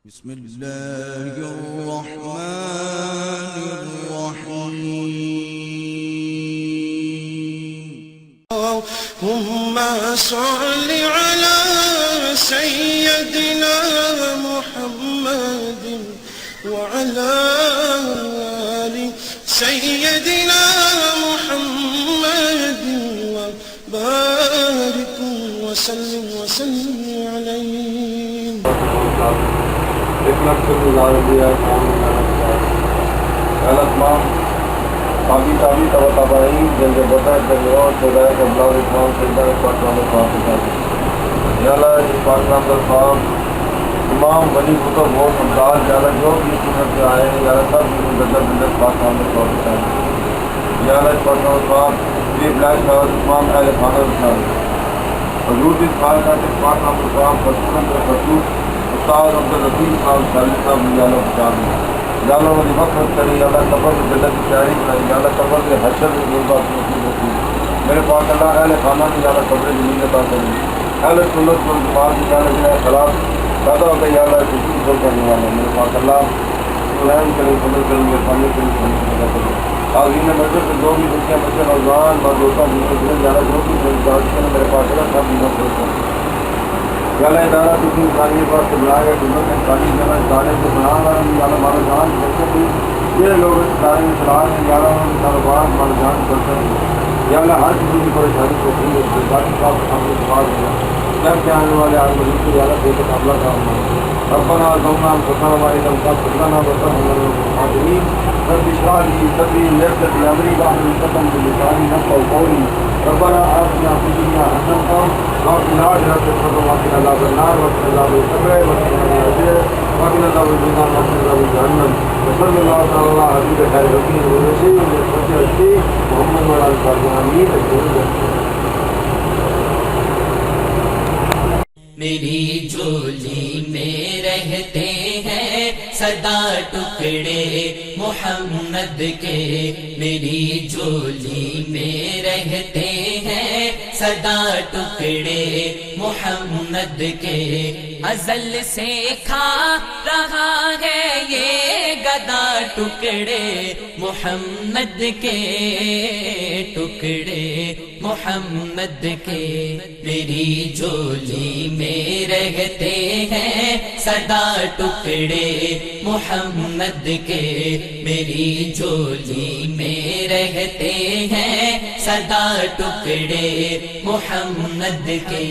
بسم الله الرحمن الرحيم اللهم صل على سيدنا محمد وعلى آل سيدنا محمد وبارك وسلم عليه ایک لفظ سے گزار دیا تمام باقی تابی تابعین جن کے بطر جنگروں خدای کا بلاؤ اسلام سیدہ پاکستان میں صاحب یا اللہ پاکستان کا صاحب امام ولی کتب بہت ممتاز یا اللہ جو بھی سنت سے آئے ہیں یا اللہ سب کی مدد پاکستان میں صاحب یا اللہ پاکستان صاحب یہ بلائی صاحب امام اہل خانہ صاحب حضور اس خال کا پاکستان میں صاحب خصوصاً خصوص استاد عبدالرحیم صاحب صالح صاحب یا اللہ بچان یا اللہ ولی مقصد کرے یا اللہ قبر میں جنت کی تیاری کرے یا اللہ قبر کے حشر میں یہ بات نصیب ہوتی میرے پاس اللہ اہل خانہ کی یا اللہ قبر جمیل عطا کرے اہل سنت کو جماعت کی یا اللہ جنہیں خلاف پیدا ہو گئی یا اللہ کسی کو کرنے والے میرے پاس اللہ رحم کرے قبر کرے میرے خانے کرے پیدا کرے آگین مسجد سے جو بھی دنیا مسجد نوجوان مردوسہ جنہیں جنہیں یا اللہ جو بھی میرے پاس اللہ سب نیمت کرے یا اللہ ادارہ کسی انسانی پر بلایا گیا جنہوں نے انسانی جگہ ادارے کو بنا رہا ہے یا اللہ ہمارا جان کرتے بھی یہ لوگ ادارے میں چلا رہے ہیں یا اللہ ہم کاروبار ہمارا جان کرتے ہیں یا اللہ ہر کسی کی پریشانی کو بھی سرکاری صاحب سامنے سوال دیا جب کے آنے والے آج مریض کو یا اللہ بے مقابلہ کا ربنا ظلمنا انفسنا وإن لم تغفر لنا وترحمنا لنكن من الخاسرين رب اشرح لي صدري ويسر لي أمري واحلل عقدة من لساني يفقهوا قولي ربنا آتنا في الدنيا حسنة وفي الآخرة حسنة وقنا عذاب النار وقنا عذاب القبر وقنا عذاب الجحيم وقنا عذاب النار وقنا عذاب جهنم وصلى الله تعالى على حبيب خير الرسول والرسول محمد وعلى آله وصحبه آمين. میری جولی میں رہتے ہیں سدا ٹکڑے محمد کے میری جولی میں رہتے ہیں سدا ٹکڑے محمد کے ازل سے کھا رہا ہے یہ گدا ٹکڑے محمد کے ٹکڑے محمد کے میری جولی میں رہتے ہیں سدا ٹکڑے محمد کے میری جولی میں رہتے ہیں سدا ٹکڑے محمد کے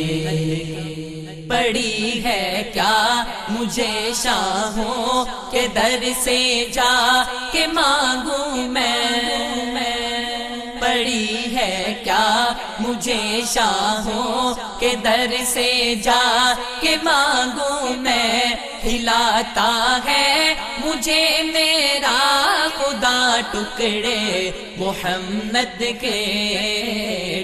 پڑی ہے کیا مجھے شاہوں کے در سے جا کے مانگوں میں پڑی ہے کیا مجھے شاہوں کے در سے جا کے مانگوں میں ہلاتا ہے مجھے میرا خدا ٹکڑے محمد کے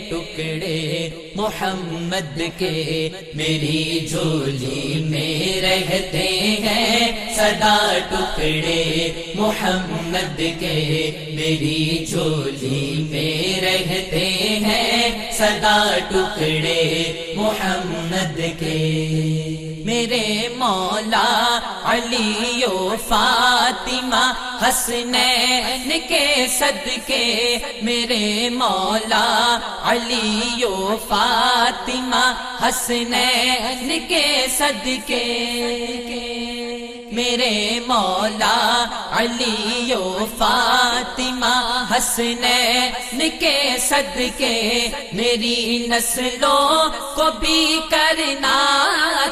ٹکڑے محمد کے میری جولی میں رہتے ہیں سدا ٹکڑے محمد کے میری جولی میں رہتے ہیں سدا ٹکڑے محمد کے میرے مولا علی و فاطمہ حسنین کے صدقے میرے مولا علی و فاطمہ حسنین کے صدقے میرے مولا علی و فاطمہ حسنین کے صدقے میری نسلوں کو بھی کرنا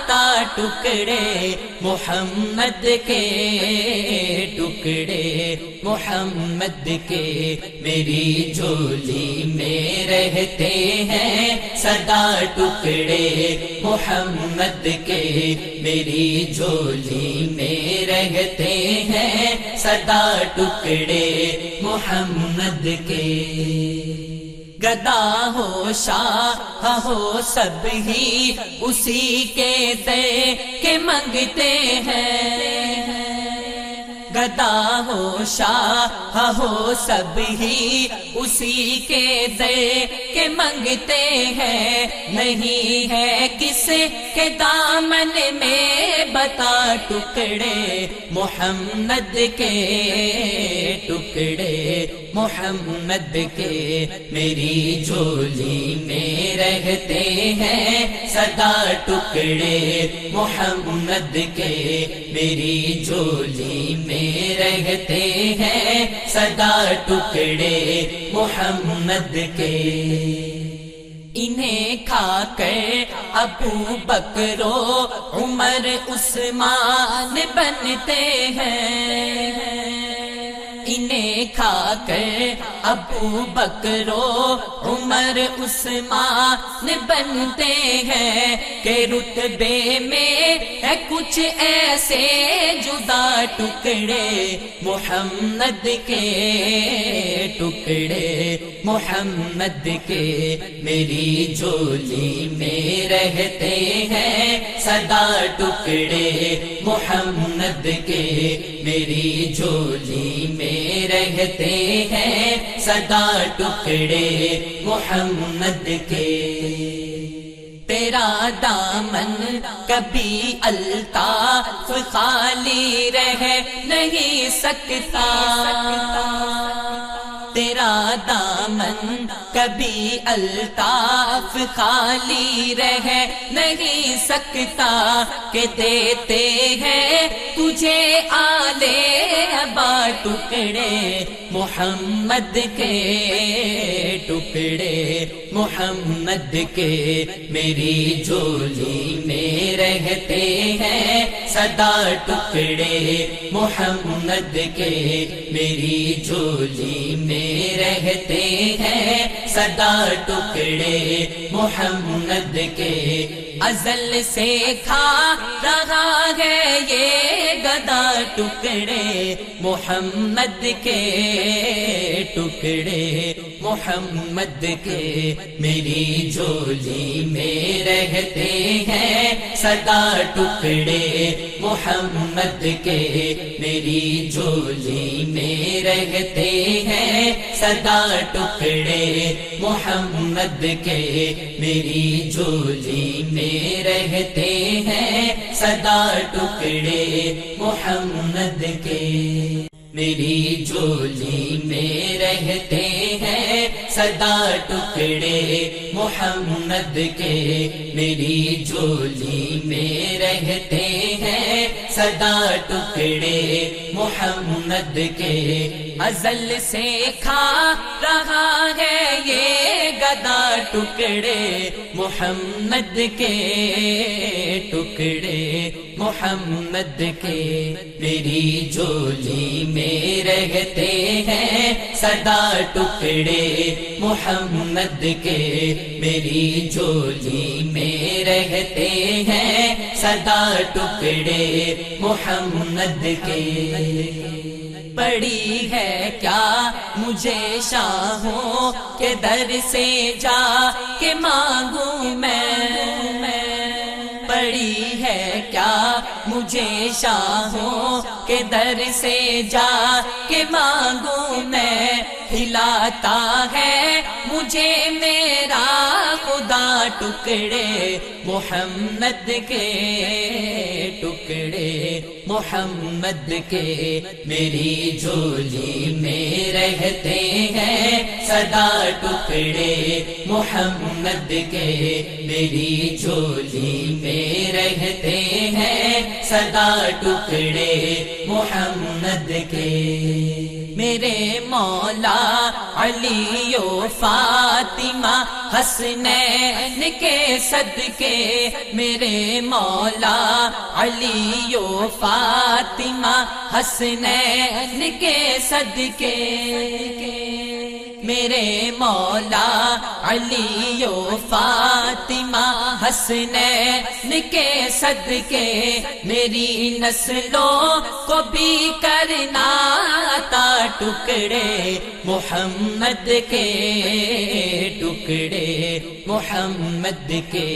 تا ٹکڑے محمد کے ٹکڑے محمد کے میری جولی میں رہتے ہیں سدا ٹکڑے محمد کے میری جولی میں رہتے ہیں سدا ٹکڑے محمد کے گدا ہو شاہ ہو سب ہی اسی کے دے کے منگتے ہیں گدا ہو شاہ ہو سب ہی اسی کے در کے منگتے ہیں، نہیں ہے کس کے دامن میں بتا ٹکڑے محمد کے، ٹکڑے محمد کے میری جھولی میں رہتے ہیں سدا، ٹکڑے محمد کے میری جھولی میں رہتے ہیں سدا، ٹکڑے محمد کے۔ انہیں کھا کر ابو بکر و عمر عثمان بنتے ہیں، انہیں کھا کر ابو بکر و عمر عثمان بنتے ہیں کہ رتبے میں ہے کچھ ایسے جدا، ٹکڑے محمد کے، ٹکڑے محمد کے میری جھولی میں رہتے ہیں سدا، ٹکڑے محمد کے میری جھولی میں رہتے ہیں سدا، ٹکڑے محمد کے۔ تیرا دامن کبھی الطاف خالی رہ نہیں سکتا، تیرا دامن کبھی الطاف خالی رہ نہیں سکتا کہ دیتے ہیں تجھے آلے ابا، ٹکڑے محمد کے، ٹکڑے محمد کے میری جھولی میں رہتے ہیں سدا، ٹکڑے محمد کے میری جھولی میں رہتے ہیں سدا، ٹکڑے محمد کے۔ ازل سے کھا رہا ہے یہ گدا، ٹکڑے محمد کے، ٹکڑے محمد کے میری جھولی میں رہتے ہیں سدا، ٹکڑے محمد کے میری جھولی میں رہتے ہیں سدا، ٹکڑے محمد کے میری جھولی میں رہتے ہیں سدا، ٹکڑے محمد کے میری جھولی میں رہتے ہیں سدا، ٹکڑے محمد کے میری جھولی میں رہتے ہیں سدا، ٹکڑے محمد کے۔ ازل سے کھا رہا ہے یہ گدا، ٹکڑے محمد کے، ٹکڑے محمد کے میری جھولی میں رہتے ہیں سدا، ٹکڑے محمد کے میری جھولی میں رہتے ہیں سدا، ٹکڑے محمد کے۔ پڑی ہے کیا مجھے شاہوں کے در سے جا کے مانگوں میں، پڑی ہے کیا مجھے شاہوں کے در سے جا کے مانگوں میں، ہلاتا ہے مجھے میرا خدا، ٹکڑے محمد کے، ٹکڑے محمد کے میری جھولی میں رہتے ہیں سدا، ٹکڑے محمد کے میری جھولی میں رہتے ہیں سدا، ٹکڑے محمد کے۔ میرے مولا علی و فاطمہ حسنین کے صدقے، میرے مولا علی و فاطمہ حسنین کے صدقے، میرے مولا علی و فاطمہ حسنین کے صدقے، میری نسلوں کو بھی کرنا عطا، ٹکڑے محمد کے، ٹکڑے محمد کے۔